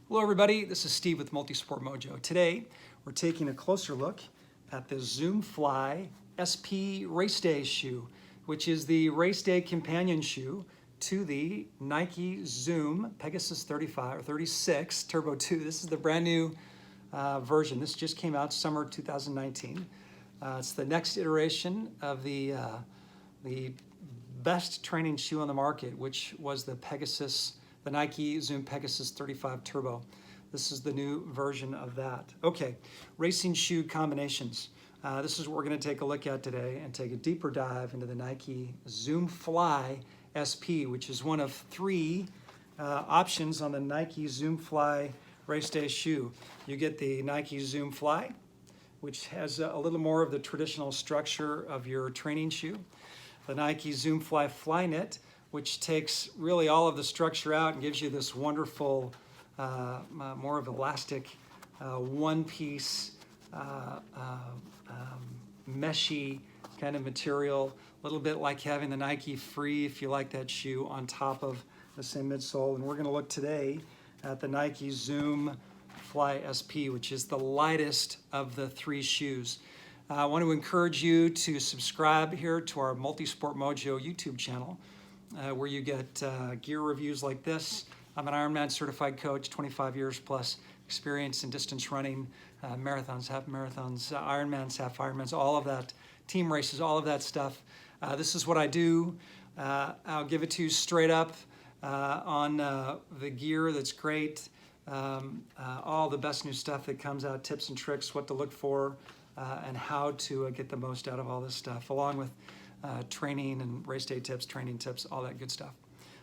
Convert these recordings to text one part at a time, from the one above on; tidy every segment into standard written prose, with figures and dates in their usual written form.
Hello everybody, this is Steve with Multisport Mojo. Today we're taking a closer look at the Zoom Fly SP Race Day shoe, which is the race day companion shoe to the Nike Zoom Pegasus 35 or 36 Turbo 2. This is the brand new version. This just came out summer 2019. It's the next iteration of the best training shoe on the market, which was the Nike Zoom Pegasus 35 Turbo. This is the new version of that. Okay, racing shoe combinations. This is what we're going to take a look at today and take a deeper dive into the Nike Zoom Fly SP, which is one of three options on the Nike Zoom Fly Race Day shoe. You get the Nike Zoom Fly, which has a little more of the traditional structure of your training shoe. The Nike Zoom Fly Flyknit, which takes really all of the structure out and gives you this wonderful, more of elastic, one-piece, meshy kind of material, a little bit like having the Nike Free, if you like that shoe, on top of the same midsole. And we're going to look today at the Nike Zoom Fly SP, which is the lightest of the three shoes. I want to encourage you to subscribe here to our Multisport Mojo YouTube channel, where you get gear reviews like this. I'm an Ironman certified coach, 25 years plus experience in distance running, marathons, half marathons, Ironmans, half Ironmans, all of that, team races, all of that stuff. This is what I do. I'll give it to you straight up on the gear that's great, all the best new stuff that comes out, tips and tricks, what to look for, and how to get the most out of all this stuff, along with training and race day tips, training tips, all that good stuff.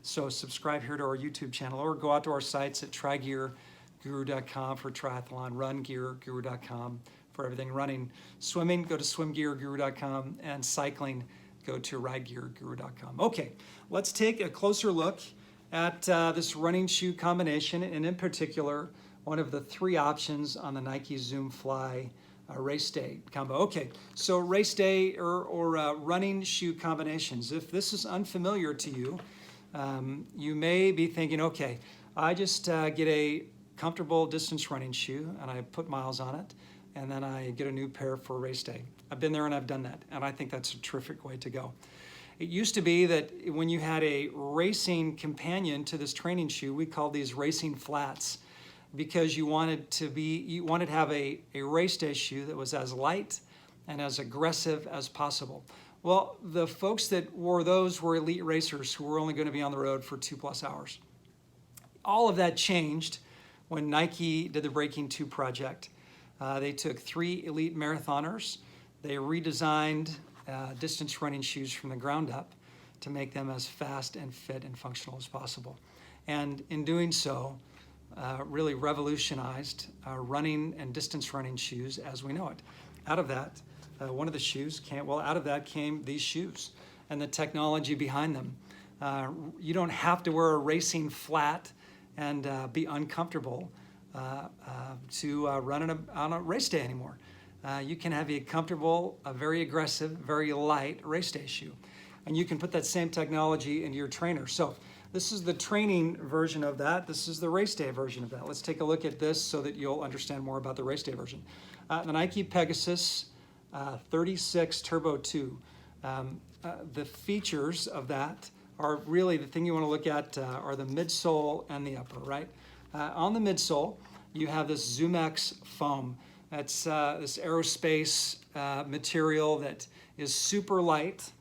So subscribe here to our YouTube channel or go out to our sites at trygearguru.com for triathlon, rungearguru.com for everything running. Swimming, go to swimgearguru.com, and cycling, go to ridegearguru.com. Okay, let's take a closer look at this running shoe combination, and in particular, one of the three options on the Nike Zoom Fly race day combo. Okay, so race day or running shoe combinations. If this is unfamiliar to you, you may be thinking, okay, I just get a comfortable distance running shoe and I put miles on it, and then I get a new pair for race day. I've been there and I've done that, and I think that's a terrific way to go. It used to be that when you had a racing companion to this training shoe, we called these racing flats, because you wanted to have a race day shoe that was as light and as aggressive as possible. Well, the folks that wore those were elite racers who were only going to be on the road for 2+ hours. All of that changed when Nike did the Breaking 2 project. They took 3 elite marathoners. They redesigned distance running shoes from the ground up to make them as fast and fit and functional as possible. And in doing so, really revolutionized running and distance running shoes as we know it. Out of that, one of the shoes out of that came these shoes and the technology behind them. You don't have to wear a racing flat and be uncomfortable to run on a race day anymore. You can have a comfortable, a very aggressive, very light race day shoe. And you can put that same technology into your trainer. So this is the training version of that. This is the race day version of that. Let's take a look at this so that you'll understand more about the race day version. The Nike Pegasus 36 Turbo 2. The features of that are really the thing you want to look at are the midsole and the upper, right? On the midsole, you have this ZoomX foam. That's this aerospace material that is super light.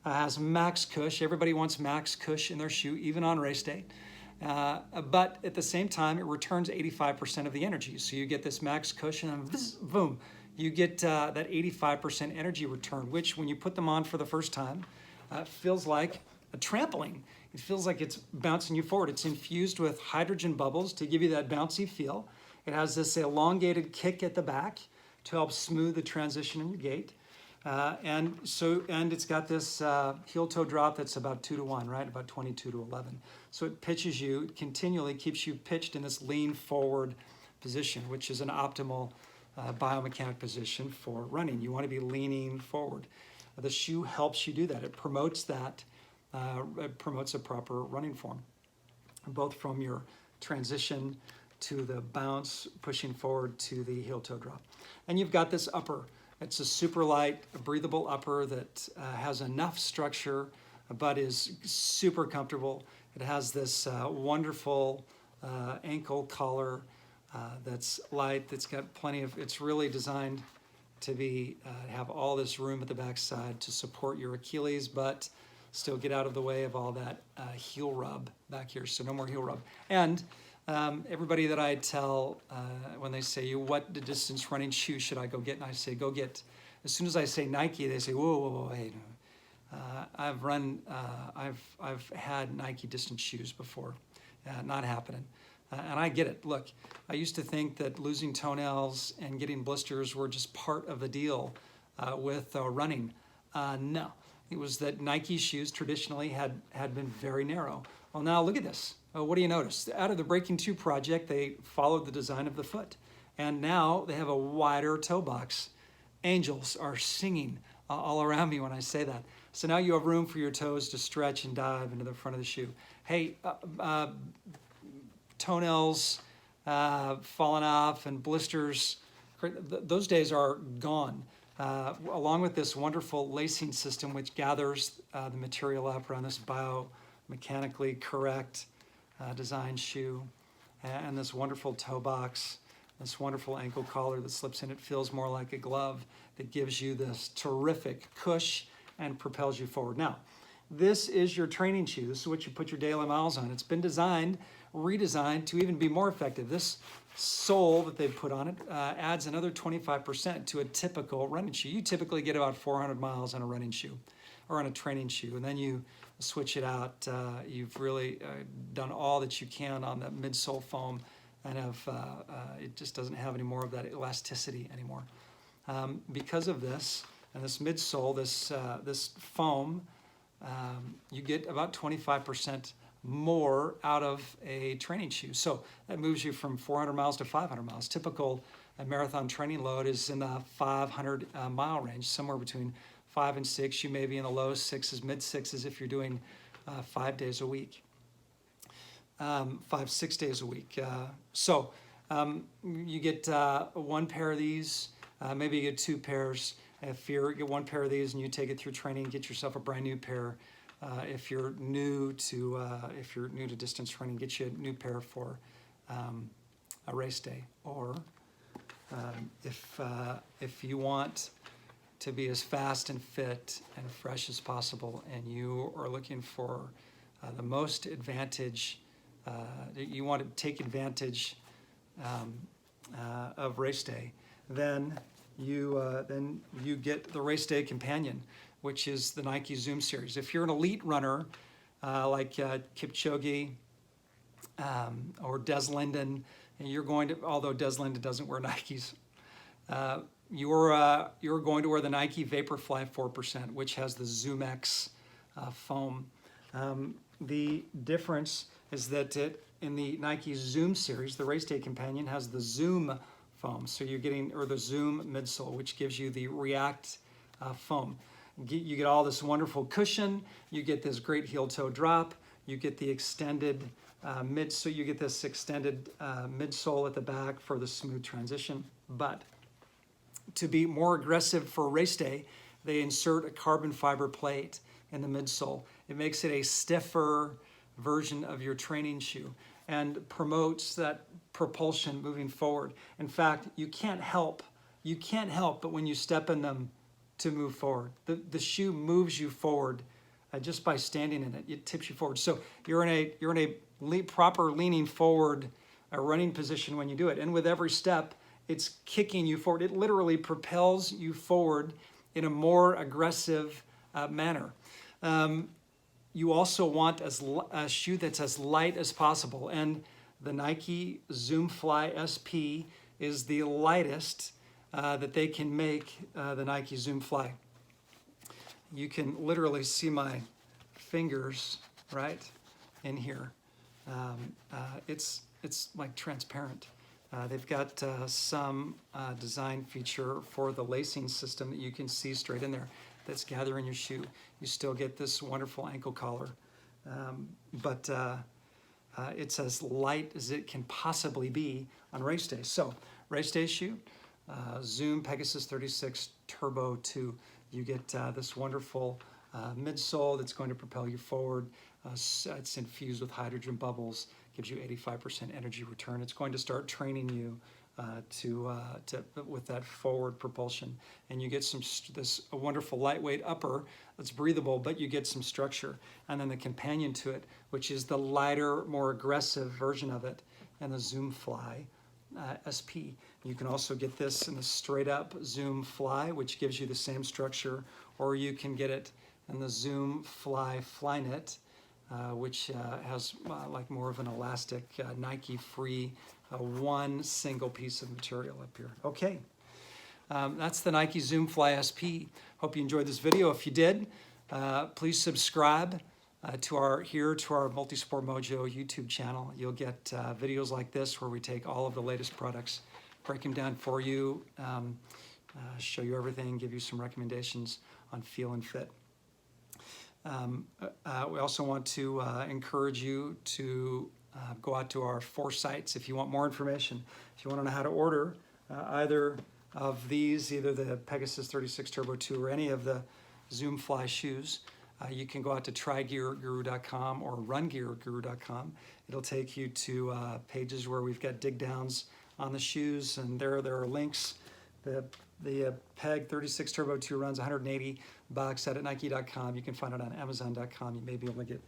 Has max cush. Everybody wants max cush in their shoe, even on race day. But at the same time, it returns 85% of the energy. So you get this max cush and then boom, you get that 85% energy return, which when you put them on for the first time, feels like a trampoline. It feels like it's bouncing you forward. It's infused with hydrogen bubbles to give you that bouncy feel. It has this elongated kick at the back to help smooth the transition in your gait. And it's got this heel-toe drop that's about 2-to-1, right? About 22-to-11. So it pitches you, it continually keeps you pitched in this lean forward position, which is an optimal biomechanic position for running. You want to be leaning forward. The shoe helps you do that. It promotes that, it promotes a proper running form, both from your transition to the bounce, pushing forward to the heel toe drop. And you've got this upper. It's a super light, breathable upper that has enough structure, but is super comfortable. It has this wonderful ankle collar that's light, that's got plenty of, it's really designed to be, have all this room at the backside to support your Achilles, but still get out of the way of all that heel rub back here, so no more heel rub. And everybody that I tell when they say, what distance running shoe should I go get? And I say, go get, as soon as I say Nike, they say, whoa, whoa, whoa, hey. I've had Nike distance shoes before, not happening. And I get it. Look, I used to think that losing toenails and getting blisters were just part of the deal with running. No, it was that Nike shoes traditionally had been very narrow. Well, now look at this. What do you notice? Out of the Breaking 2 project, they followed the design of the foot. And now they have a wider toe box. Angels are singing all around me when I say that. So now you have room for your toes to stretch and dive into the front of the shoe. Hey, toenails falling off and blisters, those days are gone. Along with this wonderful lacing system which gathers the material up around this biomechanically correct design shoe, and this wonderful toe box, this wonderful ankle collar that slips in. It feels more like a glove that gives you this terrific cush and propels you forward. Now, this is your training shoe. This is what you put your daily miles on. It's been designed, redesigned to even be more effective. This sole that they put on it adds another 25% to a typical running shoe. You typically get about 400 miles on a running shoe or on a training shoe, and then you switch it out. You've really done all that you can on the midsole foam, and it just doesn't have any more of that elasticity anymore. Because of this, and this midsole, this foam, you get about 25% more out of a training shoe. So that moves you from 400 miles to 500 miles. Typical marathon training load is in the 500 mile range, somewhere between 5 and 6. You may be in the low 6s, mid 6s if you're doing 5 days a week, 5-6 days a week. So you get one pair of these, maybe you get 2 pairs. If you get 1 pair of these and you take it through training, get yourself a brand new pair. If you're new to distance running, get you a new pair for a race day. Or if you want to be as fast and fit and fresh as possible, and you are looking for the most advantage, you want to take advantage of race day, then you get the Race Day Companion, which is the Nike Zoom series. If you're an elite runner like Kipchoge or Des Linden, and you're going to, although Des Linden doesn't wear Nikes, you're going to wear the Nike Vaporfly 4%, which has the Zoom X foam. The difference is that in the Nike Zoom series, the Race Day Companion has the Zoom foam. So you're getting, or the Zoom midsole, which gives you the React foam. You get all this wonderful cushion, you get this great heel toe drop, you get the extended so you get this extended midsole at the back for the smooth transition. But to be more aggressive for race day, they insert a carbon fiber plate in the midsole. It makes it a stiffer version of your training shoe and promotes that propulsion moving forward. In fact, you can't help but when you step in them to move forward. The shoe moves you forward just by standing in it. It tips you forward. So you're in a proper leaning forward running position when you do it. And with every step, it's kicking you forward. It literally propels you forward in a more aggressive manner. You also want a shoe that's as light as possible, and the Nike Zoom Fly SP is the lightest that they can make, the Nike Zoom Fly. You can literally see my fingers right in here. It's like transparent. They've got some design feature for the lacing system that you can see straight in there that's gathering your shoe. You still get this wonderful ankle collar. But it's as light as it can possibly be on race day. So race day shoe, Zoom Pegasus 36 Turbo 2. You get this wonderful midsole that's going to propel you forward. It's infused with hydrogen bubbles, gives you 85% energy return. It's going to start training you with that forward propulsion, and you get this wonderful lightweight upper that's breathable, but you get some structure. And then the companion to it, which is the lighter, more aggressive version of it, and the Zoom Fly SP. You can also get this in the straight up Zoom Fly, which gives you the same structure, or you can get it in the Zoom Fly Flyknit, which has like more of an elastic Nike free one single piece of material up here. Okay, that's the Nike Zoom Fly SP. Hope you enjoyed this video. If you did, please subscribe to our Multisport Mojo YouTube channel. You'll get videos like this where we take all of the latest products, break them down for you, show you everything, give you some recommendations on feel and fit. We also want to encourage you to go out to our 4 sites if you want more information. If you want to know how to order either of these, either the Pegasus 36 Turbo 2 or any of the Zoom Fly shoes, you can go out to trygearguru.com or rungearguru.com. It'll take you to pages where we've got dig downs on the shoes, and there are links. The Peg 36 Turbo 2 runs $180 at Nike.com. You can find it on Amazon.com. You may be able to get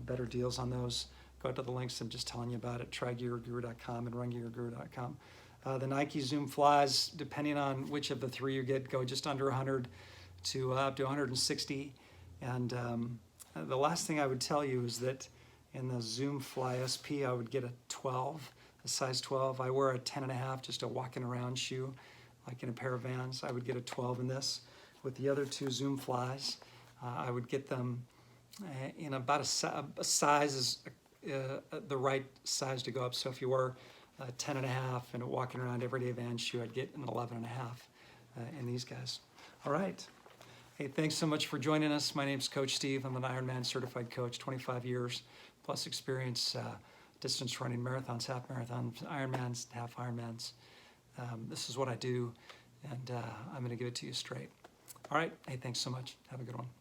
better deals on those. Go out to the links I'm just telling you about at trygearguru.com and rungearguru.com. The Nike Zoom Flies, depending on which of the 3 you get, go just under 100 to up to 160. And the last thing I would tell you is that in the Zoom Fly SP, I would get a 12, a size 12. I wear a 10.5, just a walking around shoe, like in a pair of Vans. I would get a 12 in this. With the other 2 Zoom Flies, I would get them in about a size is the right size to go up. So if you were 10.5 and a walking around everyday Vans shoe, I'd get an 11.5 in these guys. All right. Hey, thanks so much for joining us. My name's Coach Steve. I'm an Ironman certified coach, 25 years plus experience, distance running, marathons, half marathons, Ironmans, half Ironmans. This is what I do, and I'm going to give it to you straight. All right. Hey, thanks so much. Have a good one.